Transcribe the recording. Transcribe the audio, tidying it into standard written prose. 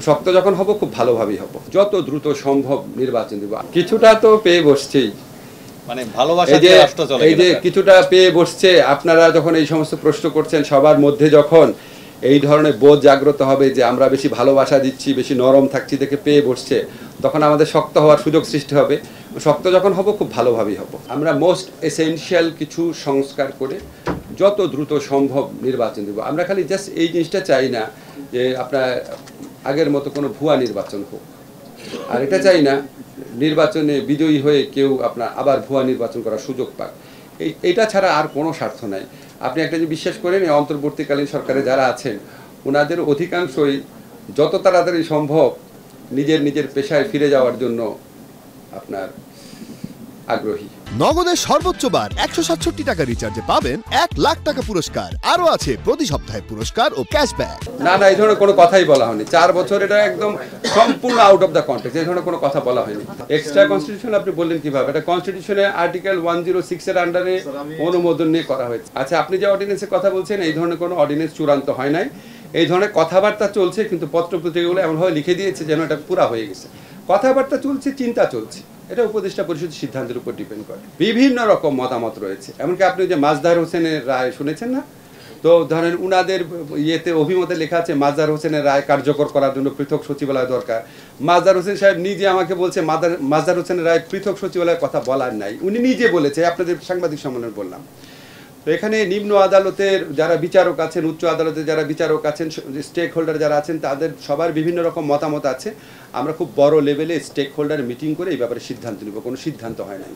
শক্ত যখন হব খুব ভালোভাবেই হব, যত দ্রুত সম্ভব নির্বাচন দেব। কিছুটা তো পেয়ে বসছেই, মানে ভালোবাসা দিয়ে রাষ্ট্র চলে, এই যে কিছুটা পেয়ে বসছে। আপনারা যখন এই সমস্ত প্রশ্ন করছেন, সবার মধ্যে যখন এই ধরনের বোধ জাগ্রত হবে যে আমরা বেশি ভালোবাসা দিচ্ছি, বেশি নরম থাকছি দেখে পেয়ে বসছে, তখন আমাদের শক্ত হওয়ার সুযোগ সৃষ্টি হবে। শক্ত যখন হব খুব ভালোভাবেই হব। আমরা মোস্ট এসেনশিয়াল কিছু সংস্কার করে যত দ্রুত সম্ভব নির্বাচন দেব। আমরা খালি জাস্ট এই জিনিসটা চাই না যে আপনার আগের মতো কোনো ভুয়া নির্বাচন হোক, আর এটা চাই না নির্বাচনে বিজয়ী হয়ে কেউ আপনার আবার ভুয়া নির্বাচন করার সুযোগ পাক। এইটা ছাড়া আর কোনো স্বার্থ নাই। আপনি একটা যে বিশ্বাস করেন, এই অন্তর্বর্তীকালীন সরকারে যারা আছেন ওনাদের অধিকাংশই যত তাড়াতাড়ি সম্ভব নিজের পেশায় ফিরে যাওয়ার জন্য আপনার আগ্রহী। নগদের সর্বোচ্চ বার 167 টাকা রিচার্জে পাবেন 1 লাখ টাকা পুরস্কার। আরো আছে প্রতি সপ্তাহে পুরস্কার ও ক্যাশব্যাক। না এই ধরনের কোনো কথাই বলা হয়নি। 4 বছর এটা একদম সম্পূর্ণ আউট অফ দ্য কনটেক্সট। এই ধরনের কোনো কথা বলা হয়নি। এক্সট্রা কনস্টিটিউশন আপনি বললেন কিভাবে? এটা কনস্টিটিউশনের আর্টিকেল 106 এর আন্ডারে অনুমোদন নিয়ে করা হয়েছে। আচ্ছা, আপনি যে অর্ডিন্যান্সের কথা বলছেন, এই ধরনের কোনো অর্ডিন্যান্স চূড়ান্ত হয় নাই। এই ধরনের কথাবার্তা চলছে, কিন্তু পত্রপত্রিকাগুলো এমনভাবে লিখে দিয়েছে যেন এটা পুরা হয়ে গেছে। কথাবার্তা চলছে, চিন্তা চলছে, এটা উপদেষ্টা পরিষদের সিদ্ধান্তের উপর ডিপেন্ড করে। বিভিন্ন রকম মতামত রয়েছে। এমনকি আপনি যে মাজদার হোসেনের রায় শুনেছেন না? তো ধরেন উনাদের ইয়েতে অভিমতে লেখা আছে মাজদার হোসেনের রায় কার্যকর করার জন্য পৃথক সচিবালয় দরকার। মাজদার হোসেন সাহেব নিজে আমাকে বলছে মাজদার হোসেনের রায় পৃথক সচিবালয়ের কথা বলার নাই, উনি নিজে বলেছে। আপনাদের সাংবাদিক সম্মেলনে বললাম। তো এখানে নিম্ন আদালতের যারা বিচারক আছেন, উচ্চ আদালতের যারা বিচারক আছেন, স্টেক হোল্ডার যারা আছেন, তাদের সবার বিভিন্ন রকম মতামত আছে। আমরা খুব বড় লেভেলে স্টেক হোল্ডার মিটিং করে এই ব্যাপারে সিদ্ধান্ত নেব। কোনো সিদ্ধান্ত হয় নাই।